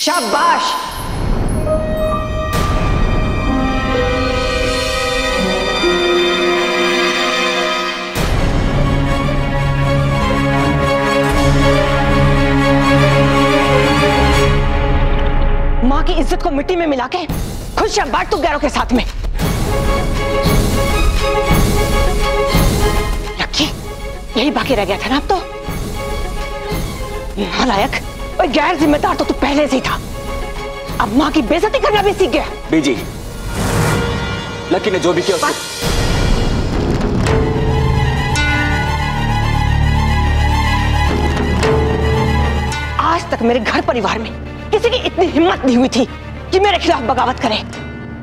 शाबाश। माँ की इज्जत को मिट्टी में मिला के खुशियां बांट तू गैरों के साथ में। लक्की, यही बाकी रह गया था ना अब तो। नालायक और गैर जिम्मेदार तो तू पहले से ही था, अब माँ की बेइज्जती करना भी सीख गया। बीजी, लक्की ने जो भी किया उसको... आज तक मेरे घर परिवार में किसी की इतनी हिम्मत नहीं हुई थी कि मेरे खिलाफ बगावत करे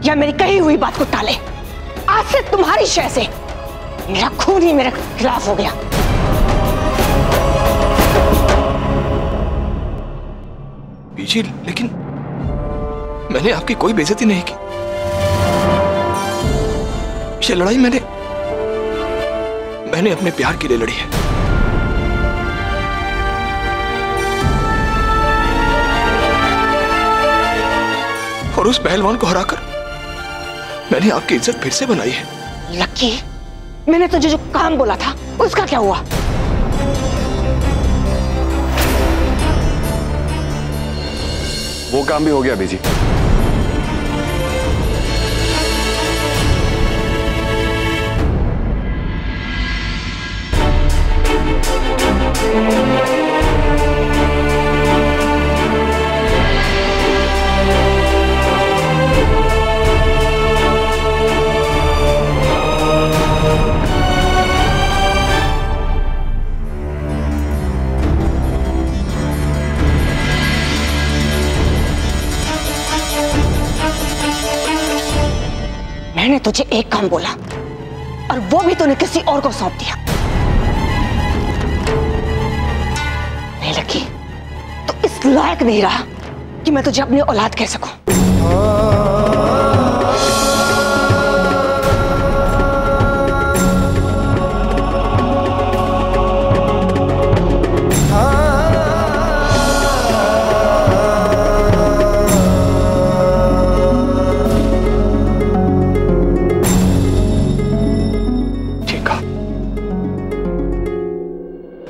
या मेरी कही हुई बात को टाले। आज से तुम्हारी शय से मेरा खून ही मेरे खिलाफ हो गया। बीजी, लेकिन मैंने आपकी कोई बेइज्जती नहीं की। ये लड़ाई मैंने अपने प्यार के लिए लड़ी है। और उस पहलवान को हराकर मैंने आपकी इज्जत फिर से बनाई है। लक्की, मैंने तुझे जो काम बोला था उसका क्या हुआ? वो काम भी हो गया बीजी। मैंने तुझे एक काम बोला और वो भी तूने किसी और को सौंप दिया। नहीं लकी, तो इस लायक नहीं रहा कि मैं तुझे अपनी औलाद कह सकूं।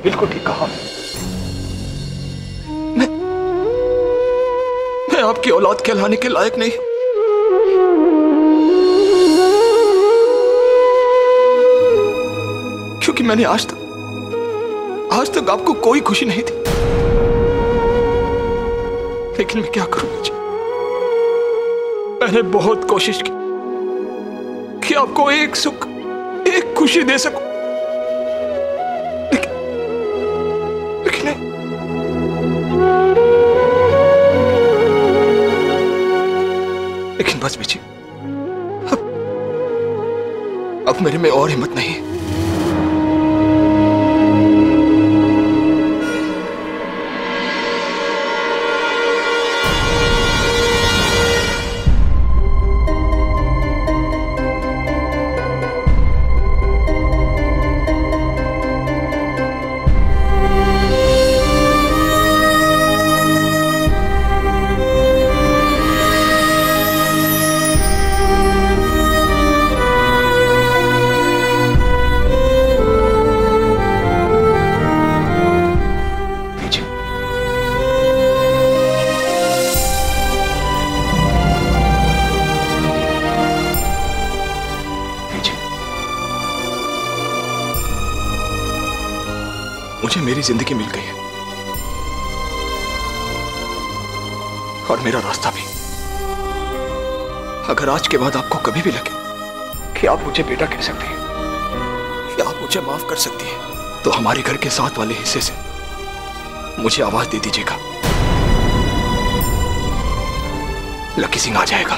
बिल्कुल ठीक कहा। मैं आपकी औलाद कहलाने के लायक नहीं। क्योंकि मैंने आज तक आपको कोई खुशी नहीं दी। लेकिन मैं क्या करूं जी? मैंने बहुत कोशिश की कि आपको एक सुख, एक खुशी दे सकूं। लेकिन बस बीजी, अब मेरे में और हिम्मत नहीं है। मुझे मेरी जिंदगी मिल गई है और मेरा रास्ता भी। अगर आज के बाद आपको कभी भी लगे कि आप मुझे बेटा कह सकती हैं या आप मुझे माफ कर सकती हैं, तो हमारे घर के साथ वाले हिस्से से मुझे आवाज दे दीजिएगा। लकी सिंह आ जाएगा।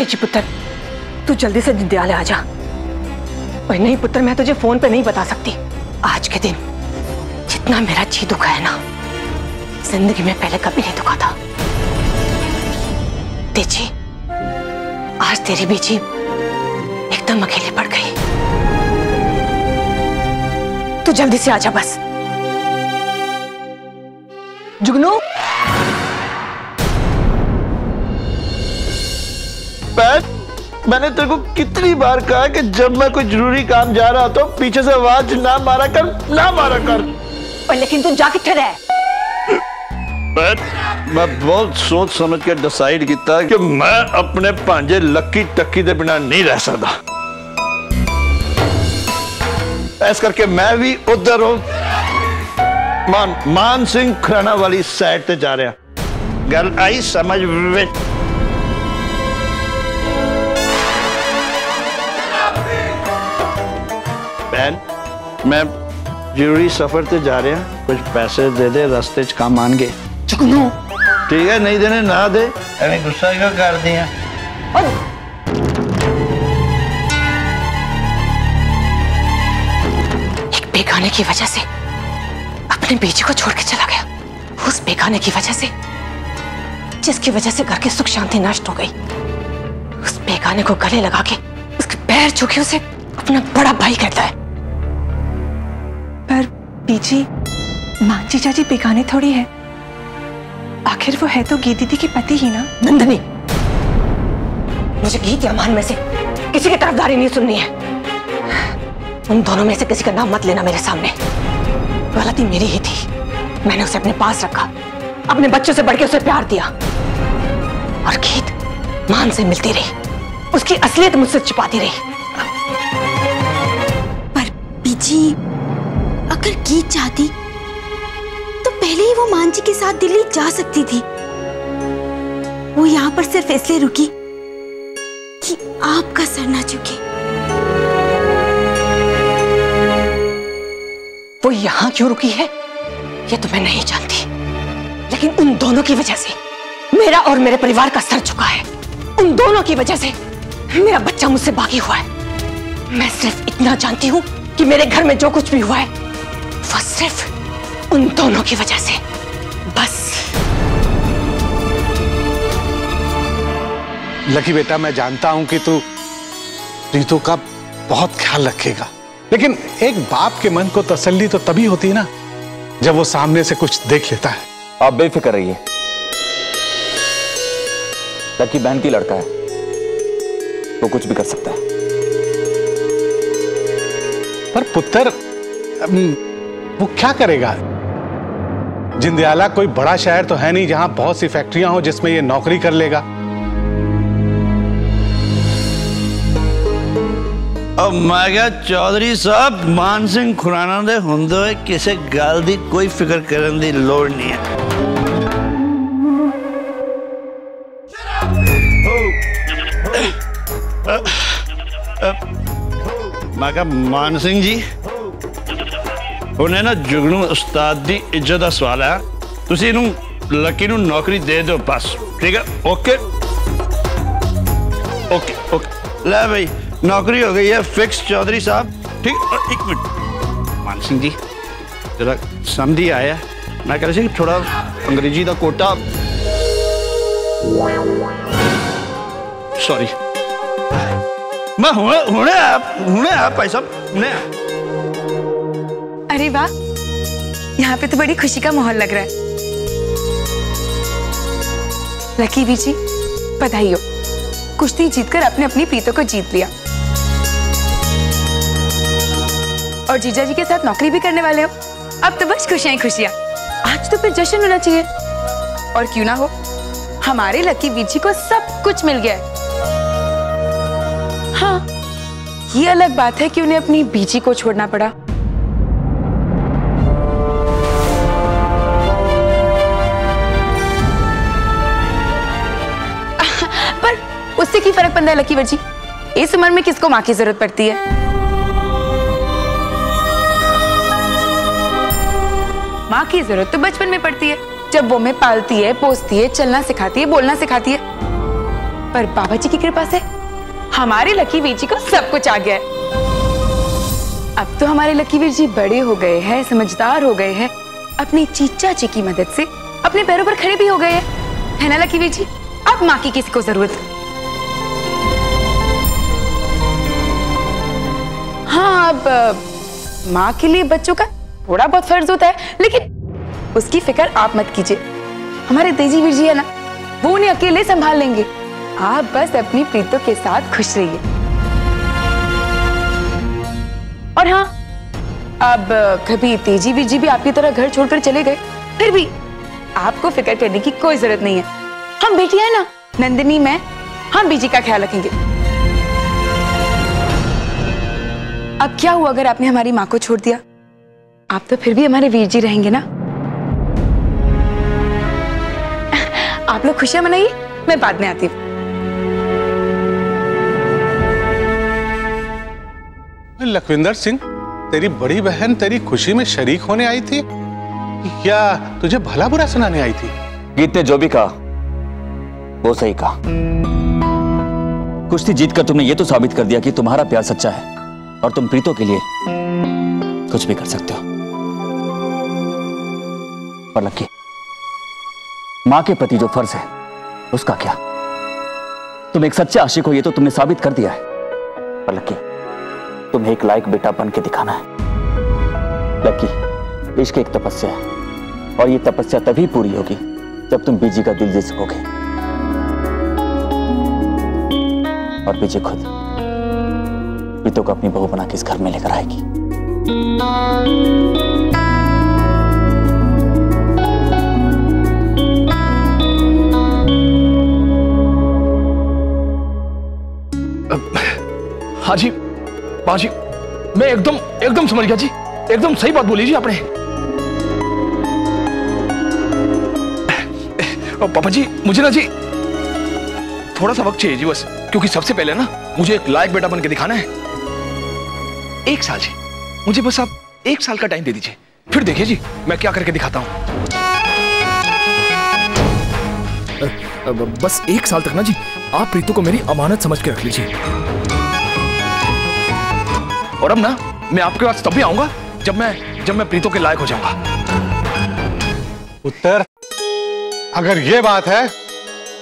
बेची पुत्र, तू जल्दी से जिंदयाल आ जा। और नहीं पुत्र, मैं तुझे फोन पे नहीं बता सकती। आज के दिन जितना मेरा जी दुखा है ना, जिंदगी में पहले कभी नहीं दुखा था। तेजी, आज तेरी बेची एकदम अकेली पड़ गई। तू जल्दी से आजा बस। जुगनू, मैंने तेरे को कितनी बार कहा कि जब मैं कोई जरूरी काम जा रहा तो पीछे से आवाज ना मारा कर, ना मारा कर। और लेकिन तू जा किथे रहा? मैं बहुत सोच समझ के डिसाइड किया कि मैं अपने भांजे लक्की टक्की के बिना नहीं रह सकता। ऐस करके मैं भी उधर मान सिंह खुराना वाली साइड ते जा रहा। गल आई समझ विच? बहन, मैं जरूरी सफर ते जा रहा, कुछ पैसे दे दे, रास्ते च काम आएंगे। जुगनू, ठीक है, नहीं देने ना दे, अरे गुस्सा क्यों कर दिया? एक बेगाने की वजह से अपने बेटी को छोड़ के चला गया। उस बेगाने की वजह से, जिसकी वजह से घर की सुख शांति नष्ट हो गई, उस बेगाने को गले लगा के उसके पैर छू के उसे अपना बड़ा भाई कहता है। पर बीजी, मांझी चाची बेगाने थोड़ी है, आखिर वो है तो गी दीदी के पति ही ना। नंदनी, मुझे गीत या मान में से किसी की तरफदारी नहीं सुननी है। उन दोनों में से किसी का नाम मत लेना मेरे सामने। गलती मेरी ही थी, मैंने उसे अपने पास रखा, अपने बच्चों से बढ़ के उसे प्यार दिया। और गीत मान से मिलती रही, उसकी असलियत मुझसे छुपाती रही। पर बीजी, अगर गीत चाहती तो पहले ही वो मांझी के साथ दिल्ली जा सकती थी। वो यहाँ पर सिर्फ इसलिए रुकी कि आपका सर ना झुके। वो यहाँ क्यों रुकी है ये तो मैं नहीं जानती, लेकिन उन दोनों की वजह से मेरा और मेरे परिवार का सर झुका है। उन दोनों की वजह से मेरा बच्चा मुझसे बागी हुआ है। मैं सिर्फ इतना जानती हूँ कि मेरे घर में जो कुछ भी हुआ है वो सिर्फ उन दोनों की वजह से, बस। लकी बेटा, मैं जानता हूं कि तू रीतू का बहुत ख्याल रखेगा, लेकिन एक बाप के मन को तसल्ली तो तभी होती है ना जब वो सामने से कुछ देख लेता है। आप बेफिक्र रहिए, लकी बहन की लड़का है, वो कुछ भी कर सकता है। पर पुत्र, वो क्या करेगा? जिंदयाला कोई बड़ा शहर तो है नहीं जहां बहुत सी फैक्ट्रियां हो जिसमें ये नौकरी कर लेगा। अब मैं क्या चौधरी साहब, मान सिंह खुराना दे हुंदे होए किसी गल दी कोई फिक्र करने की लोड़ नहीं है। मैं क्या मान सिंह जी, उन्हें ना जुगनू उस्ताद की इज्जत का सवाल है, तुसी इनू लकी नू नौकरी दे दो बस, ठीक है? ओके ओके ओके, ले भाई नौकरी हो गई है फिक्स चौधरी साहब, ठीक? और एक मिनट मान सिंह जी, जरा समझी आया, मैं कह रहा था थोड़ा अंग्रेजी का कोटा, सॉरी, मैं हुणे आया भाई साहब, हुणे आया। अरे वाह, यहाँ पे तो बड़ी खुशी का माहौल लग रहा है। लकी बीजी, बधाई हो, कुश्ती जीतकर अपने अपनी प्रीतों को जीत लिया। और जीजा जी के साथ नौकरी भी करने वाले हो। अब तो बस खुशियां ही खुशियां। आज तो फिर जश्न होना चाहिए। और क्यों ना हो, हमारे लकी बीजी को सब कुछ मिल गया है। हाँ, ये अलग बात है कि उन्हें अपनी बीजी को छोड़ना पड़ा। पर उससे क्या फर्क पड़ता है लकी बीजी? इस उम्र में किसको माँ की जरूरत पड़ती है? माँ की जरूरत तो बचपन में पड़ती है, जब वो हमें पालती है, पोसती है, चलना सिखाती है, बोलना सिखाती है। पर बाबा जी की कृपा से हमारे लकी वीर जी को सब कुछ आ गया है। अब तो हमारे लकी वीर जी बड़े हो गए हैं, समझदार हो गए हैं, अपनी चीचा जी की मदद से अपने पैरों पर खड़े भी हो गए हैं, है ना लकी वीर जी? अब माँ की किसी को जरूरत। हाँ, अब माँ के लिए बच्चों का थोड़ा बहुत फर्ज होता है, लेकिन उसकी फिक्र आप मत कीजिए। हमारे तेजी वीर जी है ना, वो उन्हें अकेले संभाल लेंगे। आप बस अपनी प्रीतों के साथ खुश रहिए। और हाँ, अब कभी तेजी वीर जी भी आपकी तरह घर छोड़कर चले गए, फिर भी आपको फिक्र करने की कोई जरूरत नहीं है। हम बेटियां हैं ना, नंदिनी मैं, हम बीजी का ख्याल रखेंगे। अब क्या हुआ अगर आपने हमारी माँ को छोड़ दिया? आप तो फिर भी हमारे वीर जी रहेंगे ना। आप लोग खुशियां मनाइए, मैं बाद में आती हूँ। लखविंदर सिंह, तेरी बड़ी बहन तेरी खुशी में शरीक होने आई थी या तुझे भला बुरा सुनाने आई थी? गीत ने जो भी कहा वो सही कहा। कुश्ती जीतकर तुमने ये तो साबित कर दिया कि तुम्हारा प्यार सच्चा है और तुम प्रीतों के लिए कुछ भी कर सकते हो। और लक्की, मां के प्रति जो फर्ज है उसका क्या? तुम एक सच्चे आशिक हो ये तो तुमने साबित कर दिया है। पर लक्की, तुम्हें एक लायक बेटा बन के दिखाना है। लक्की, इश्क एक तपस्या है और ये तपस्या तभी पूरी होगी जब तुम बीजी का दिल जीत सकोगे। और बीजी खुद प्रीतों को अपनी बहू बना के इस घर में लेकर आएगी। हाँ जी, माँ जी, मैं एकदम समझ गया जी, एकदम सही बात बोली जी आपने। पापा जी, मुझे ना जी थोड़ा सा वक्त चाहिए जी बस, क्योंकि सबसे पहले ना मुझे एक लायक बेटा बन के दिखाना है। 1 साल जी, मुझे बस आप 1 साल का टाइम दे दीजिए, फिर देखिए जी मैं क्या करके दिखाता हूँ। बस 1 साल तक ना जी आप प्रीतों को मेरी अमानत समझ के रख लीजिए। और अब ना मैं आपके पास तभी आऊंगा जब मैं प्रीतों के लायक हो जाऊंगा। उत्तर, अगर ये बात है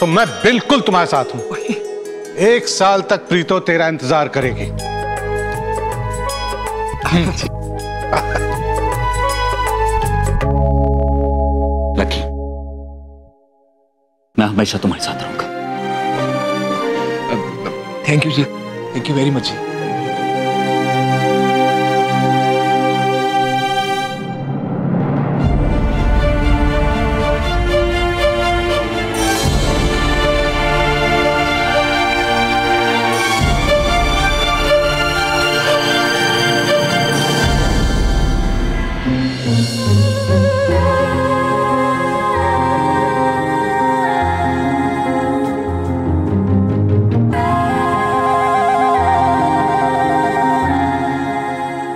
तो मैं बिल्कुल तुम्हारे साथ हूं। 1 साल तक प्रीतो तेरा इंतजार करेगी। लकी, मैं हमेशा तुम्हारे साथ रहूंगा। Thank you ji, thank you very much ji.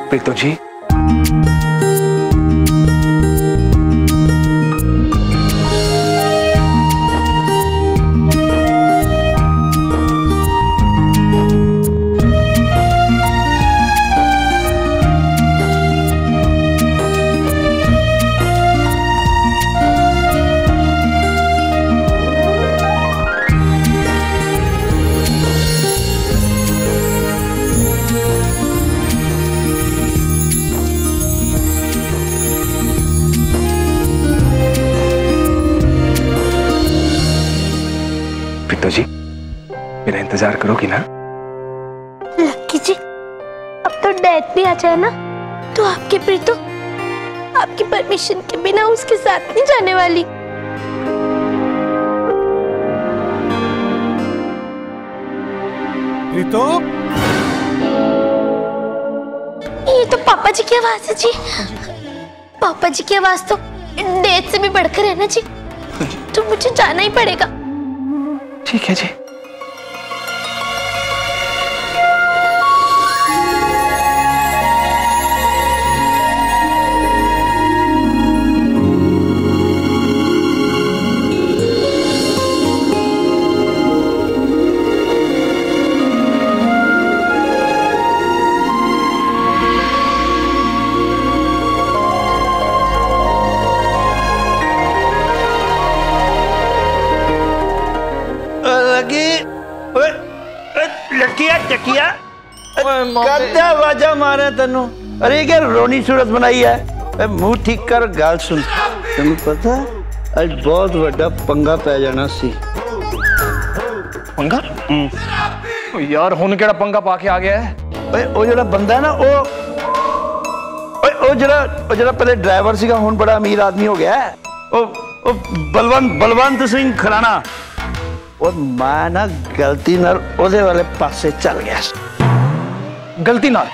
Preeto ji, जी मेरा इंतजार करोगी ना? लक्की जी, अब तो डेथ भी आ जाए ना तो आपकी प्रीतो आपकी परमिशन के बिना उसके साथ नहीं जाने वाली। प्रीतो, ये तो पापा जी की आवाज है जी। पापा जी की आवाज तो डेथ से भी बढ़कर है ना जी, तो मुझे जाना ही पड़ेगा। ठीक है जी। चकिया चकिया कद्दा वाजा मारे तेनू। अरे क्या रोनी सूरत बनाई है? मुंह ठीक कर, गाल सुन। तेनू पता आज बहुत बड़ा पंगा पै जाना सी। पंगा? यार हुन केड़ा पंगा पाके आ गया है? ओए ओ जड़ा बंदा है ना ओ जरा पहले ड्राइवर सीगा, हुन बड़ा अमीर आदमी हो गया है। ओ बलवंत सिंह खराना। और मैं ना गलती नाल ओदे वाले पासे चल गया। गलती नाल?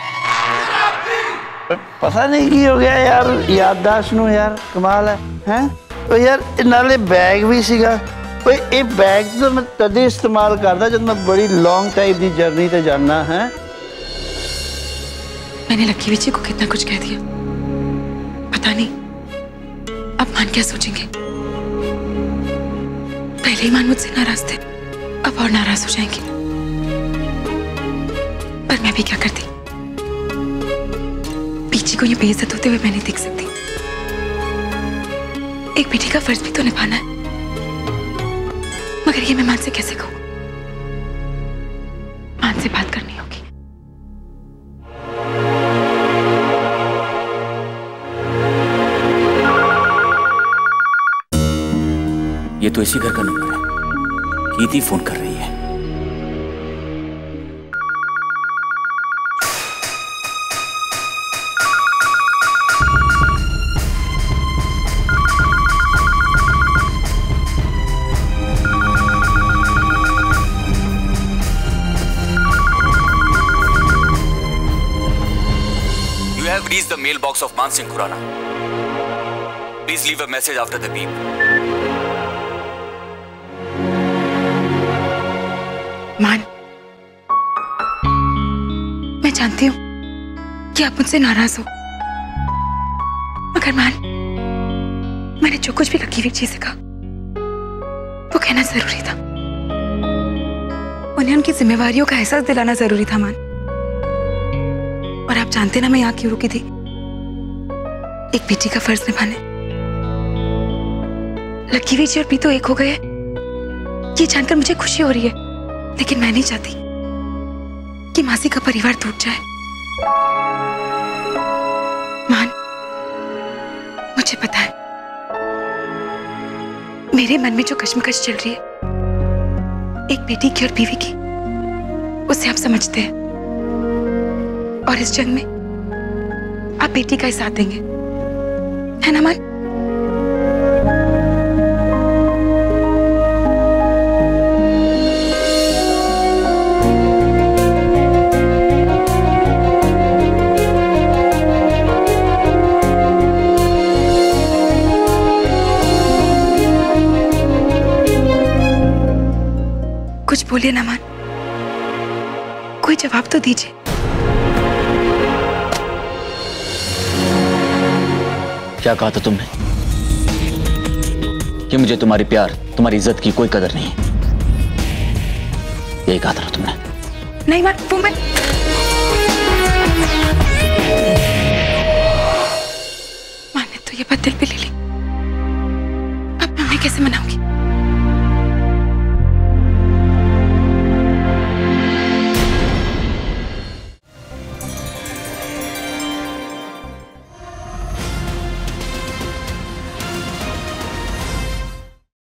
पता नहीं की हो गया यार, याददाश्त नूं यार कमाल है हैं? तो यार नाले बैग भी सीगा। ओए ये बैग तो मैं तदे इस्तेमाल करदा जब मैं बड़ी लॉन्ग टाइप दी जर्नी ते जाना है। मैंने लकी विजय को कितना कुछ कह दिया, पता नहीं अब मान क्या सोचेंगे। पहले ही मान मुझसे नाराज थे, अब और नाराज हो जाएंगे। पर मैं भी क्या करती, पीछे को ये बेइज्जत होते हुए मैं नहीं देख सकती। एक बेटी का फर्ज भी तो निभाना है, मगर ये मैं मान से कैसे कहूं? मान से बात करनी होगी। ये तो इसी घर का नंबर है। कीर्ति फोन कर रही है। You have reached the mailbox of Maan Singh Khurana. Please leave a message after the beep. मान, मैं जानती हूं कि आप मुझसे नाराज हो, मगर मान, मैंने जो कुछ भी लकी वीर जी से कहा वो कहना जरूरी था। उन्हें उनकी जिम्मेवारियों का एहसास दिलाना जरूरी था मान। और आप जानते ना मैं यहाँ क्यों रुकी थी? एक बेटी का फर्ज निभाने। लकी वीर जी और पीतो एक हो गए, ये जानकर मुझे खुशी हो रही है, लेकिन मैं नहीं चाहती कि मासी का परिवार टूट जाए। मान, मुझे पता है मेरे मन में जो कश्मकश चल रही है एक बेटी की और बीवी की, उसे आप समझते हैं। और इस जंग में आप बेटी का ही साथ देंगे, है ना मान? कुछ बोलिए ना मान, कोई जवाब तो दीजिए। क्या कहा था तुमने? कि मुझे तुम्हारी प्यार, तुम्हारी इज्जत की कोई कदर नहीं है, यही कहा था तुमने? नहीं मान, वो मैं मान ने तो ये बात दिल पे ले ली। अब मैं उन्हें कैसे मनाऊंगी?